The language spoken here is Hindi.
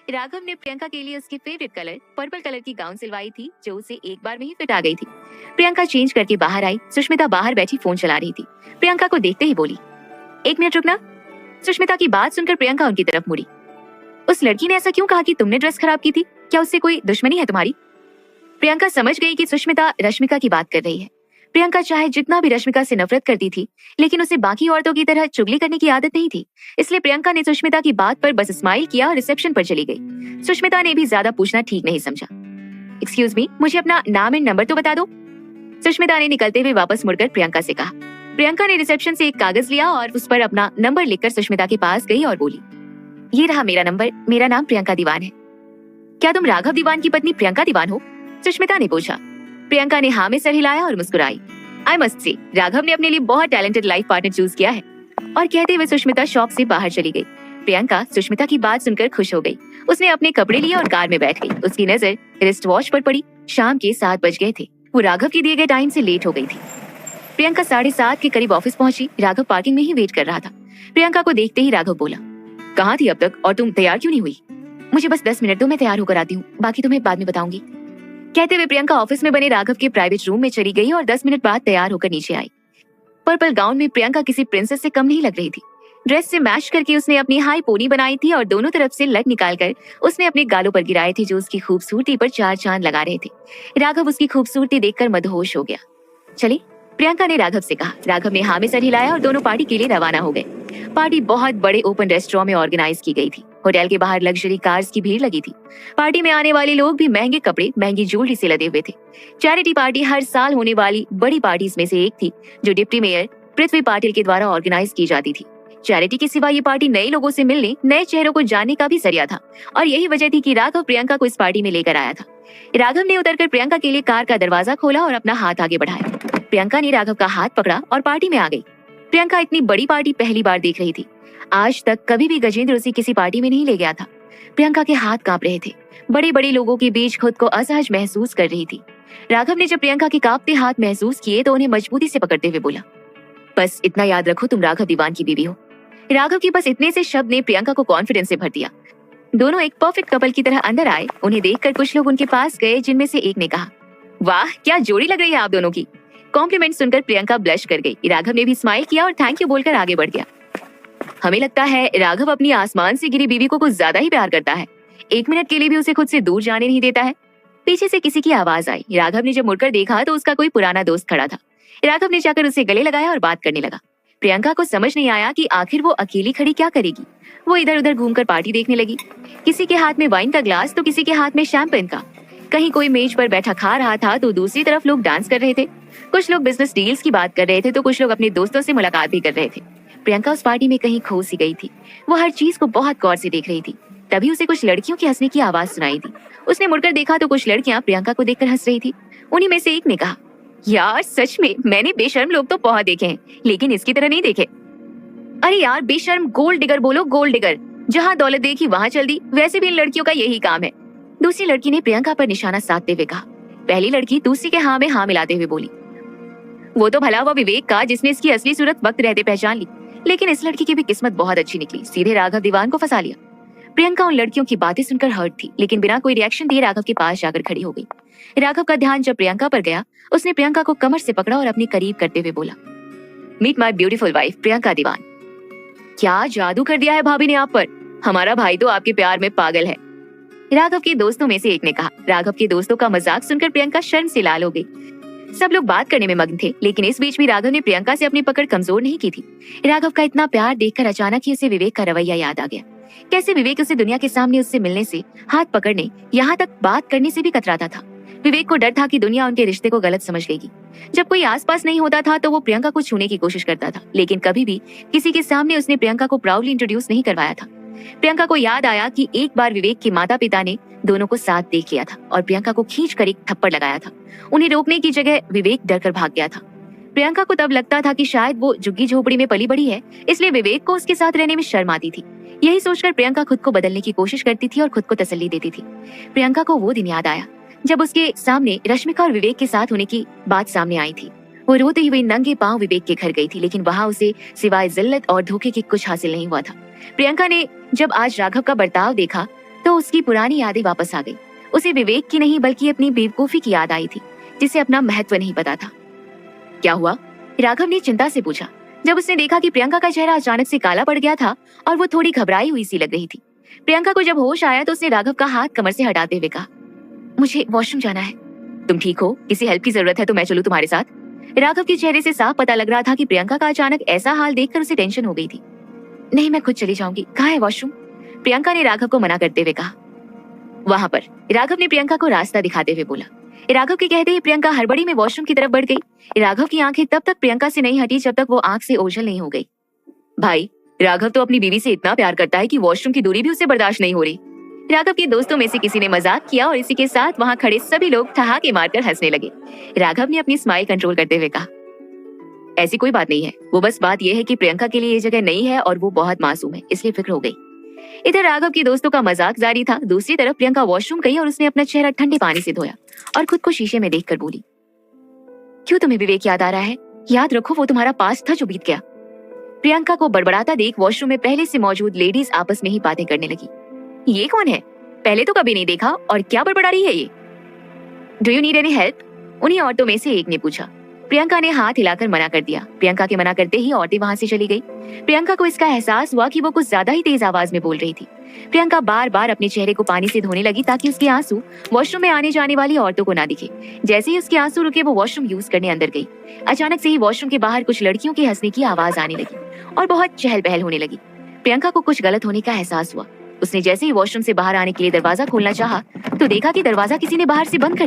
राघव ने प्रियंका के लिए उसकी फेवरेट कलर पर्पल कलर की गाउन सिलवाई थी, जो उसे एक बार में ही फिट आ गई थी। प्रियंका चेंज करके बाहर आई। सुष्मिता बाहर बैठी फोन चला रही थी। प्रियंका को देखते ही बोली, एक मिनट रुकना। सुष्मिता की बात सुनकर प्रियंका उनकी तरफ मुड़ी। उस लड़की ने ऐसा क्यों कहा कि तुमने ड्रेस खराब की थी? क्या उससे कोई दुश्मनी है तुम्हारी? प्रियंका समझ गई कि सुष्मिता रश्मिका की बात कर रही है। प्रियंका चाहे जितना भी रश्मिका से नफरत करती थी, लेकिन उसे बाकी औरतों की तरह चुगली करने की आदत नहीं थी। इसलिए प्रियंका ने सुष्मिता की बात पर बस स्माइल किया और रिसेप्शन पर चली गई। सुष्मिता ने भी ज्यादा पूछना ठीक नहीं समझा। एक्सक्यूज मी, मुझे अपना नाम एंड नंबर तो बता दो। सुष्मिता ने निकलते हुए वापस मुड़कर प्रियंका से कहा। प्रियंका ने रिसेप्शन से एक कागज लिया और उस पर अपना नंबर लिखकर सुष्मिता के पास गई और बोली, ये रहा मेरा नंबर, मेरा नाम प्रियंका दीवान है। क्या तुम राघव दीवान की पत्नी प्रियंका दीवान हो? सुष्मिता ने पूछा। प्रियंका ने हाँ में सर हिलाया और मुस्कुराई। आई मस्ट से, राघव ने अपने लिए बहुत टैलेंटेड लाइफ पार्टनर चूज किया है। और कहते हुए सुष्मिता शॉप से बाहर चली गई। प्रियंका सुष्मिता की बात सुनकर खुश हो गई। उसने अपने कपड़े लिए और कार में बैठ गई। उसकी नजर रिस्ट वॉच पर पड़ी। शाम के 7 बज गए थे। वो राघव के दिए गए टाइम से लेट हो गई थी। प्रियंका 7:30 के करीब ऑफिस पहुंची। राघव पार्किंग में ही वेट कर रहा था। प्रियंका को देखते ही राघव बोला, कहाँ थी अब तक और तुम तैयार क्यों नहीं हुई? मुझे बस 10 मिनट दो, मैं तैयार होकर आती हूँ, बाकी तुम्हें बाद में बताऊंगी। कहते हुए प्रियंका ऑफिस में बने राघव के प्राइवेट रूम में चली गई और 10 मिनट बाद तैयार होकर नीचे आई। पर्पल गाउन में प्रियंका किसी प्रिंसेस से कम नहीं लग रही थी। ड्रेस से मैच करके उसने अपनी हाई पोनी बनाई थी और दोनों तरफ से लट निकालकर उसने अपने गालों पर गिराए थे, जो उसकी खूबसूरती पर 4 चांद लगा रहे थे। राघव उसकी खूबसूरती देखकर मदहोश हो गया। चले, प्रियंका ने राघव से कहा। राघव ने हाँ में सर हिलाया और दोनों पार्टी के लिए रवाना हो गए। पार्टी बहुत बड़े ओपन रेस्टोरेंट में ऑर्गेनाइज की गई थी। होटल के बाहर लग्जरी कार्स की भीड़ लगी थी। पार्टी में आने वाले लोग भी महंगे कपड़े, महंगी ज्वेलरी से लदे हुए थे। चैरिटी पार्टी हर साल होने वाली बड़ी पार्टीज में से एक थी, जो डिप्टी मेयर पृथ्वी पाटिल के द्वारा ऑर्गेनाइज की जाती थी। चैरिटी के सिवा ये पार्टी नए लोगों से मिलने, नए चेहरों को जानने का भी जरिया था। और यही वजह थी कि राघव प्रियंका को इस पार्टी में लेकर आया था। राघव ने उतरकर प्रियंका के लिए कार का दरवाजा खोला और अपना हाथ आगे बढ़ाया। प्रियंका ने राघव का हाथ पकड़ा और पार्टी में आ गई। प्रियंका इतनी बड़ी पार्टी पहली बार देख रही थी। आज तक कभी भी गजेंद्र उसे किसी पार्टी में नहीं ले गया था। प्रियंका के हाथ कांप रहे थे। बड़े बड़े लोगों के बीच खुद को असहज महसूस कर रही थी। राघव ने जब प्रियंका के कांपते हाथ महसूस किए तो उन्हें मजबूती से पकड़ते हुए बोला, बस इतना याद रखो, तुम राघव दीवान की बीवी हो। राघव के बस इतने से शब्द ने प्रियंका को कॉन्फिडेंस से भर दिया। दोनों एक परफेक्ट कपल की तरह अंदर आए। उन्हें देखकर कुछ लोग उनके पास गए, जिनमें से एक ने कहा, वाह क्या जोड़ी लग रही है आप दोनों की। कॉम्प्लीमेंट सुनकर प्रियंका ब्लश कर गई। राघव ने भी स्माइल किया और थैंक यू बोलकर आगे बढ़ गया। हमें लगता है राघव अपनी आसमान से गिरी बीवी को कुछ ज्यादा ही प्यार करता है। 1 मिनट के लिए भी उसे खुद से दूर जाने नहीं देता है। पीछे से किसी की आवाज आई। राघव ने जब मुड़कर देखा तो उसका कोई पुराना दोस्त खड़ा था। राघव ने जाकर उसे गले लगाया और बात करने लगा। प्रियंका को समझ नहीं आया कि आखिर वो अकेली खड़ी क्या करेगी। वो इधर उधर घूमकर पार्टी देखने लगी। किसी के हाथ में वाइन का ग्लास तो किसी के हाथ में शैंपेन का। कहीं कोई मेज पर बैठा खा रहा था तो दूसरी तरफ लोग डांस कर रहे थे। कुछ लोग बिजनेस डील्स की बात कर रहे थे तो कुछ लोग अपने दोस्तों से मुलाकात भी कर रहे थे। प्रियंका उस पार्टी में कहीं खो सी गई थी। वो हर चीज को बहुत गौर से देख रही थी। तभी उसे कुछ लड़कियों की हंसने की आवाज सुनाई दी। उसने मुड़कर देखा तो कुछ लड़कियां प्रियंका को देखकर हंस रही थी। उन्हीं में से एक ने कहा, यार सच में मैंने बेशर्म लोग तो बहुत देखे हैं, लेकिन इसकी तरह नहीं देखे। अरे यार बेशर्म, गोल्ड डिगर बोलो, गोल्ड डिगर। जहाँ दौलत देखी वहाँ चल दी। वैसे भी इन लड़कियों का यही काम है। दूसरी लड़की ने प्रियंका पर निशाना साधते हुए कहा। पहली लड़की दूसरी के हाँ में हाँ मिलाते हुए बोली, वो तो भला हुआ विवेक का, जिसने इसकी असली सूरत वक्त रहते पहचान ली। लेकिन इस लड़की की भी किस्मत बहुत अच्छी निकली, सीधे राघव दीवान को फंसा लिया। प्रियंका उन लड़कियों की बातें सुनकर हर्ट थी, लेकिन बिना कोई रिएक्शन दिए राघव के पास जाकर खड़ी हो गई। राघव का ध्यान जब प्रियंका पर गया, उसने प्रियंका को कमर से पकड़ा और अपने करीब करते हुए बोला, meet my beautiful wife Priyanka Diwan. क्या जादू कर दिया है भाभी ने आप पर। हमारा भाई तो आपके प्यार में पागल है, राघव के दोस्तों में से एक ने कहा। राघव के दोस्तों का मजाक सुनकर प्रियंका शर्म से लाल हो गई। सब लोग बात करने में मग्न थे, लेकिन इस बीच भी राघव ने प्रियंका से अपनी पकड़ कमजोर नहीं की थी। राघव का इतना प्यार देखकर अचानक ही उसे विवेक का रवैया याद आ गया। कैसे विवेक उसे दुनिया के सामने उससे मिलने से, हाथ पकड़ने, यहाँ तक बात करने से भी कतराता था। विवेक को डर था कि दुनिया उनके रिश्ते को गलत समझ लेगी। जब कोई आसपास नहीं होता था तो वो प्रियंका को छूने की कोशिश करता था, लेकिन कभी भी किसी के सामने उसने प्रियंका को प्राउडली इंट्रोड्यूस नहीं करवाया था। प्रियंका को याद आया कि एक बार विवेक के माता पिता ने दोनों को साथ देख लिया था और प्रियंका को खींचकर एक थप्पड़ लगाया था। उन्हें रोकने की जगह विवेक डरकर भाग गया था। प्रियंका को तब लगता था कि शायद वो झुग्गी झोपड़ी में पली बड़ी है, इसलिए विवेक को उसके साथ रहने में शर्म आती थी। यही सोचकर प्रियंका खुद को बदलने की कोशिश करती थी और खुद को तसल्ली देती थी। प्रियंका को वो दिन याद आया जब उसके सामने रश्मिका और विवेक के साथ होने की बात सामने आई थी। वो रोते हुए नंगे पांव विवेक के घर गई थी, लेकिन वहां उसे सिवाय जिल्लत और धोखे के कुछ हासिल नहीं हुआ था। प्रियंका ने जब आज राघव का बर्ताव देखा तो उसकी पुरानी यादें वापस आ गई। उसे विवेक की नहीं बल्कि अपनी बेवकूफी की याद आई थी, जिसे अपना महत्व नहीं पता था। क्या हुआ? राघव ने चिंता से पूछा, जब उसने देखा कि प्रियंका का चेहरा अचानक से काला पड़ गया था और वो थोड़ी घबराई हुई सी लग रही थी। प्रियंका को जब होश आया तो उसने राघव का हाथ कमर से हटाते हुए कहा, मुझे वॉशरूम जाना है। तुम ठीक हो? किसी हेल्प की जरूरत है तो मैं चलूं तुम्हारे साथ? राघव के चेहरे से साफ पता लग रहा था कि प्रियंका का अचानक ऐसा हाल देखकर उसे टेंशन हो गई थी। नहीं, मैं खुद चली जाऊंगी। कहाँ है वॉशरूम? प्रियंका ने राघव को मना करते हुए कहा। वहां पर राघव ने प्रियंका को रास्ता दिखाते हुए बोला। राघव के कहते ही प्रियंका हड़बड़ी में वॉशरूम की तरफ बढ़ गई। राघव की आंखें तब तक प्रियंका से नहीं हटी जब तक वो आंख से ओझल नहीं हो गई। भाई, राघव तो अपनी बीवी से इतना प्यार करता है कि वॉशरूम की दूरी भी उसे बर्दाश्त नहीं हो रही। राघव के दोस्तों में से किसी ने मजाक किया और इसी के साथ वहां खड़े सभी लोग ठहाके मारकर हंसने लगे। राघव ने अपनी स्माइल कंट्रोल करते हुए कहा, ऐसी कोई बात नहीं है, वो बस बात यह है कि प्रियंका के लिए ये जगह नई है और वो बहुत मासूम है, इसलिए फिक्र हो गई। इधर राघव के दोस्तों का मजाक जारी था। दूसरी तरफ प्रियंका वॉशरूम गई और उसने अपना चेहरा ठंडे पानी से धोया और खुद को शीशे में देखकर बोली, क्यों तुम्हें विवेक याद आ रहा है? याद रखो, वो तुम्हारा पास्ट था जो बीत गया। प्रियंका को बड़बड़ाता देख वॉशरूम में पहले से मौजूद लेडीज आपस में ही बातें करने लगी। ये कौन है? पहले तो कभी नहीं देखा, और क्या बड़बड़ा रही है ये? Do you need any help? उन्हीं औरतों में से एक ने पूछा। प्रियंका ने हाथ हिलाकर मना कर दिया। प्रियंका के मना करते ही औरतें वहां से चली गई। प्रियंका को इसका एहसास हुआ कि वो कुछ ज्यादा ही तेज आवाज में बोल रही थी। प्रियंका बार बार अपने चेहरे को पानी से धोने लगी ताकि उसके आंसू वॉशरूम में आने जाने वाली औरतों को ना दिखे। जैसे ही उसके आंसू रुके वो वॉशरूम यूज करने अंदर गई। अचानक से ही वॉशरूम के बाहर कुछ लड़कियों के हंसने की आवाज आने लगी और बहुत चहल पहल होने लगी। प्रियंका को कुछ गलत होने का एहसास हुआ। उसने जैसे ही वॉशरूम से बाहर आने के लिए दरवाजा खोलना चाहा तो देखा कि दरवाजा किसी ने बाहर से बंद कर